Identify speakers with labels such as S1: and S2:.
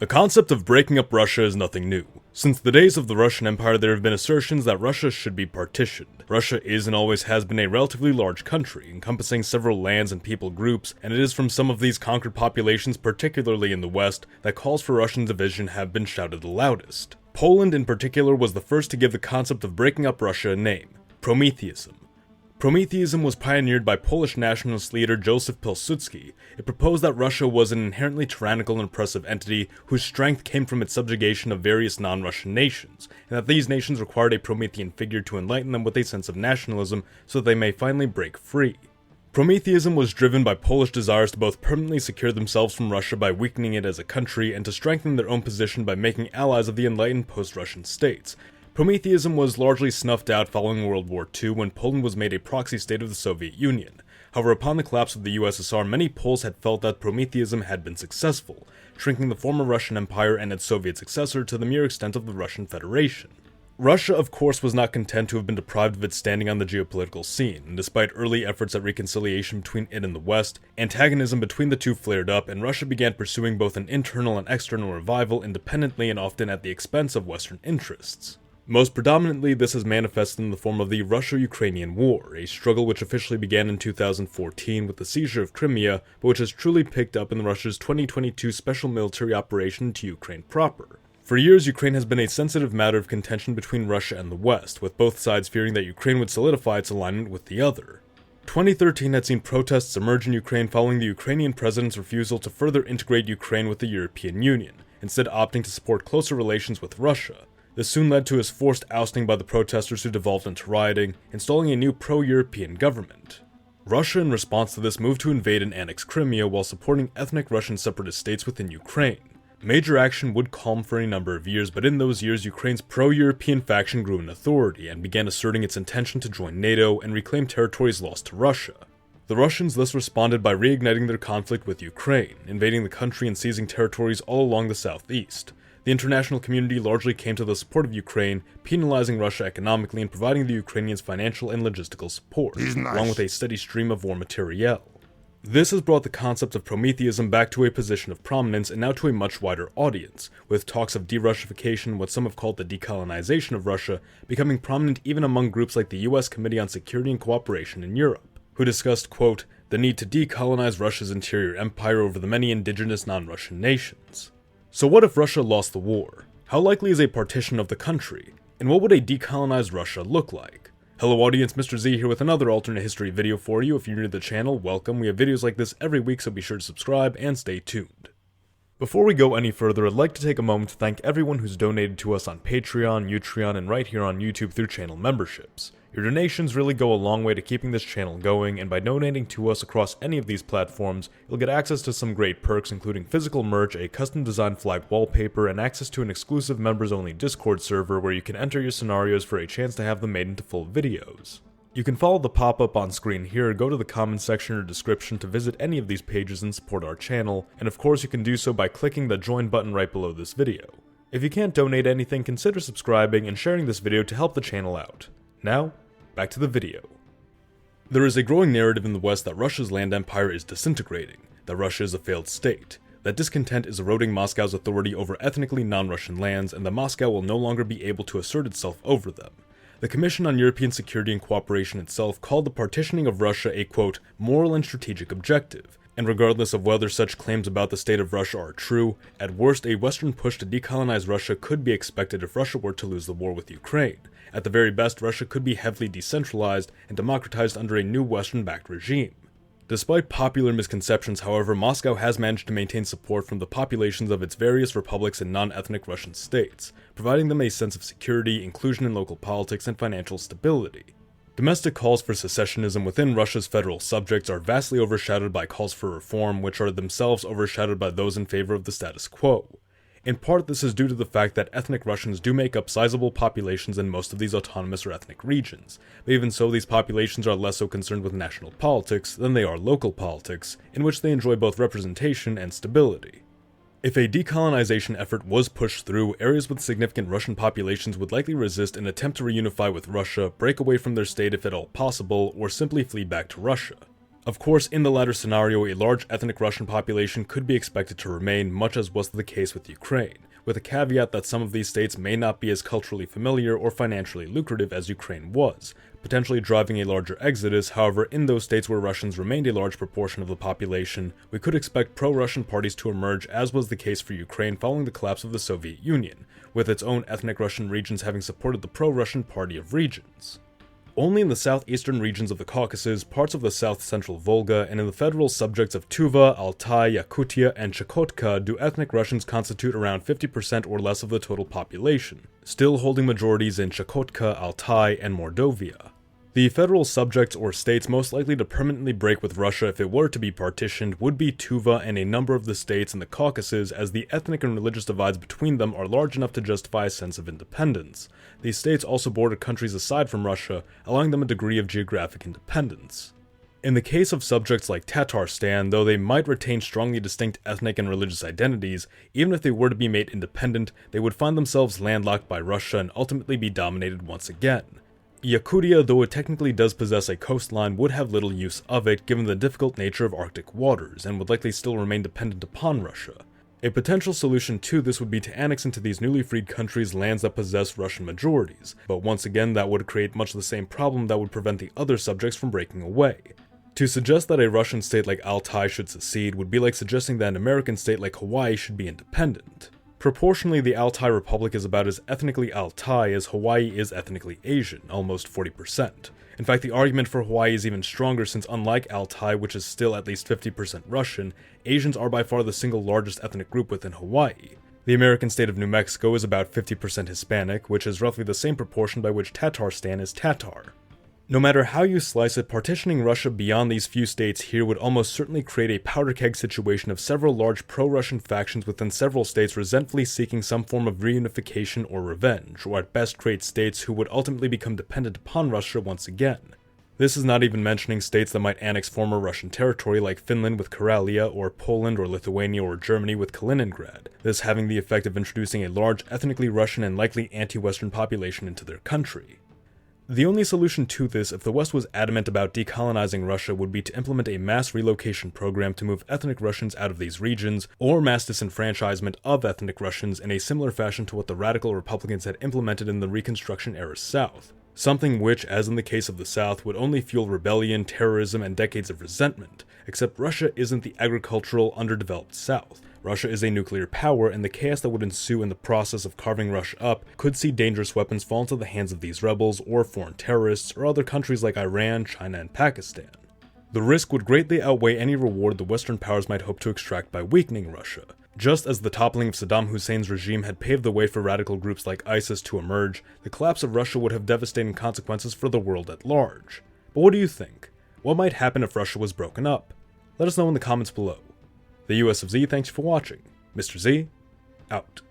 S1: The concept of breaking up Russia is nothing new. Since the days of the Russian Empire, there have been assertions that Russia should be partitioned. Russia is and always has been a relatively large country, encompassing several lands and people groups, and it is from some of these conquered populations, particularly in the West, that calls for Russian division have been shouted the loudest. Poland in particular was the first to give the concept of breaking up Russia a name: Prometheism. Prometheism was pioneered by Polish nationalist leader Joseph Pilsudski. It proposed that Russia was an inherently tyrannical and oppressive entity whose strength came from its subjugation of various non-Russian nations, and that these nations required a Promethean figure to enlighten them with a sense of nationalism so that they may finally break free. Prometheism was driven by Polish desires to both permanently secure themselves from Russia by weakening it as a country and to strengthen their own position by making allies of the enlightened post-Russian states. Prometheism was largely snuffed out following World War II when Poland was made a proxy state of the Soviet Union. However, upon the collapse of the USSR, many Poles had felt that Prometheism had been successful, shrinking the former Russian Empire and its Soviet successor to the mere extent of the Russian Federation. Russia, of course, was not content to have been deprived of its standing on the geopolitical scene, and despite early efforts at reconciliation between it and the West, antagonism between the two flared up, and Russia began pursuing both an internal and external revival independently and often at the expense of Western interests. Most predominantly, this is manifested in the form of the Russo-Ukrainian War, a struggle which officially began in 2014 with the seizure of Crimea, but which has truly picked up in Russia's 2022 special military operation to Ukraine proper. For years, Ukraine has been a sensitive matter of contention between Russia and the West, with both sides fearing that Ukraine would solidify its alignment with the other. 2013 had seen protests emerge in Ukraine following the Ukrainian president's refusal to further integrate Ukraine with the European Union, instead opting to support closer relations with Russia. This soon led to his forced ousting by the protesters who devolved into rioting, installing a new pro-European government. Russia, in response to this, moved to invade and annex Crimea while supporting ethnic Russian separatist states within Ukraine. Major action would calm for a number of years, but in those years, Ukraine's pro-European faction grew in authority and began asserting its intention to join NATO and reclaim territories lost to Russia. The Russians thus responded by reigniting their conflict with Ukraine, invading the country and seizing territories all along the southeast. The international community largely came to the support of Ukraine, penalizing Russia economically and providing the Ukrainians financial and logistical support, along with a steady stream of war materiel. This has brought the concept of Prometheism back to a position of prominence and now to a much wider audience, with talks of de-Russification, what some have called the decolonization of Russia, becoming prominent even among groups like the US Committee on Security and Cooperation in Europe, who discussed, quote, the need to decolonize Russia's interior empire over the many indigenous non-Russian nations. So what if Russia lost the war? How likely is a partition of the country? And what would a decolonized Russia look like? Hello audience, Mr. Z here with another alternate history video for you. If you're new to the channel, welcome. We have videos like this every week, so be sure to subscribe and stay tuned. Before we go any further, I'd like to take a moment to thank everyone who's donated to us on Patreon, Utreon, and right here on YouTube through channel memberships. Your donations really go a long way to keeping this channel going, and by donating to us across any of these platforms, you'll get access to some great perks including physical merch, a custom designed flag wallpaper, and access to an exclusive members-only Discord server where you can enter your scenarios for a chance to have them made into full videos. You can follow the pop-up on screen here, or go to the comment section or description to visit any of these pages and support our channel, and of course you can do so by clicking the join button right below this video. If you can't donate anything, consider subscribing and sharing this video to help the channel out. Now, back to the video. There is a growing narrative in the West that Russia's land empire is disintegrating, that Russia is a failed state, that discontent is eroding Moscow's authority over ethnically non-Russian lands, and that Moscow will no longer be able to assert itself over them. The Commission on European Security and Cooperation itself called the partitioning of Russia a, quote, moral and strategic objective, and regardless of whether such claims about the state of Russia are true, at worst a Western push to decolonize Russia could be expected if Russia were to lose the war with Ukraine. At the very best, Russia could be heavily decentralized and democratized under a new Western-backed regime. Despite popular misconceptions, however, Moscow has managed to maintain support from the populations of its various republics and non-ethnic Russian states, providing them a sense of security, inclusion in local politics, and financial stability. Domestic calls for secessionism within Russia's federal subjects are vastly overshadowed by calls for reform, which are themselves overshadowed by those in favor of the status quo. In part, this is due to the fact that ethnic Russians do make up sizable populations in most of these autonomous or ethnic regions, but even so, these populations are less so concerned with national politics than they are local politics, in which they enjoy both representation and stability. If a decolonization effort was pushed through, areas with significant Russian populations would likely resist and attempt to reunify with Russia, break away from their state if at all possible, or simply flee back to Russia. Of course, in the latter scenario, a large ethnic Russian population could be expected to remain, much as was the case with Ukraine, with a caveat that some of these states may not be as culturally familiar or financially lucrative as Ukraine was, potentially driving a larger exodus. However, in those states where Russians remained a large proportion of the population, we could expect pro-Russian parties to emerge, as was the case for Ukraine following the collapse of the Soviet Union, with its own ethnic Russian regions having supported the pro-Russian Party of Regions. Only in the southeastern regions of the Caucasus, parts of the south-central Volga, and in the federal subjects of Tuva, Altai, Yakutia, and Chukotka do ethnic Russians constitute around 50% or less of the total population, still holding majorities in Chukotka, Altai, and Mordovia. The federal subjects or states most likely to permanently break with Russia if it were to be partitioned would be Tuva and a number of the states in the Caucasus, as the ethnic and religious divides between them are large enough to justify a sense of independence. These states also border countries aside from Russia, allowing them a degree of geographic independence. In the case of subjects like Tatarstan, though they might retain strongly distinct ethnic and religious identities, even if they were to be made independent, they would find themselves landlocked by Russia and ultimately be dominated once again. Yakutia, though it technically does possess a coastline, would have little use of it given the difficult nature of Arctic waters, and would likely still remain dependent upon Russia. A potential solution to this would be to annex into these newly freed countries lands that possess Russian majorities, but once again that would create much the same problem that would prevent the other subjects from breaking away. To suggest that a Russian state like Altai should secede would be like suggesting that an American state like Hawaii should be independent. Proportionally, the Altai Republic is about as ethnically Altai as Hawaii is ethnically Asian, almost 40%. In fact, the argument for Hawaii is even stronger since unlike Altai, which is still at least 50% Russian, Asians are by far the single largest ethnic group within Hawaii. The American state of New Mexico is about 50% Hispanic, which is roughly the same proportion by which Tatarstan is Tatar. No matter how you slice it, partitioning Russia beyond these few states here would almost certainly create a powder keg situation of several large pro-Russian factions within several states resentfully seeking some form of reunification or revenge, or at best create states who would ultimately become dependent upon Russia once again. This is not even mentioning states that might annex former Russian territory like Finland with Karelia, or Poland or Lithuania or Germany with Kaliningrad, this having the effect of introducing a large ethnically Russian and likely anti-Western population into their country. The only solution to this, if the West was adamant about decolonizing Russia, would be to implement a mass relocation program to move ethnic Russians out of these regions, or mass disenfranchisement of ethnic Russians in a similar fashion to what the radical Republicans had implemented in the Reconstruction-era South. Something which, as in the case of the South, would only fuel rebellion, terrorism, and decades of resentment, except Russia isn't the agricultural, underdeveloped South. Russia is a nuclear power, and the chaos that would ensue in the process of carving Russia up could see dangerous weapons fall into the hands of these rebels, or foreign terrorists, or other countries like Iran, China, and Pakistan. The risk would greatly outweigh any reward the Western powers might hope to extract by weakening Russia. Just as the toppling of Saddam Hussein's regime had paved the way for radical groups like ISIS to emerge, the collapse of Russia would have devastating consequences for the world at large. But what do you think? What might happen if Russia was broken up? Let us know in the comments below. The US of Z thanks you for watching. Mr. Z, out.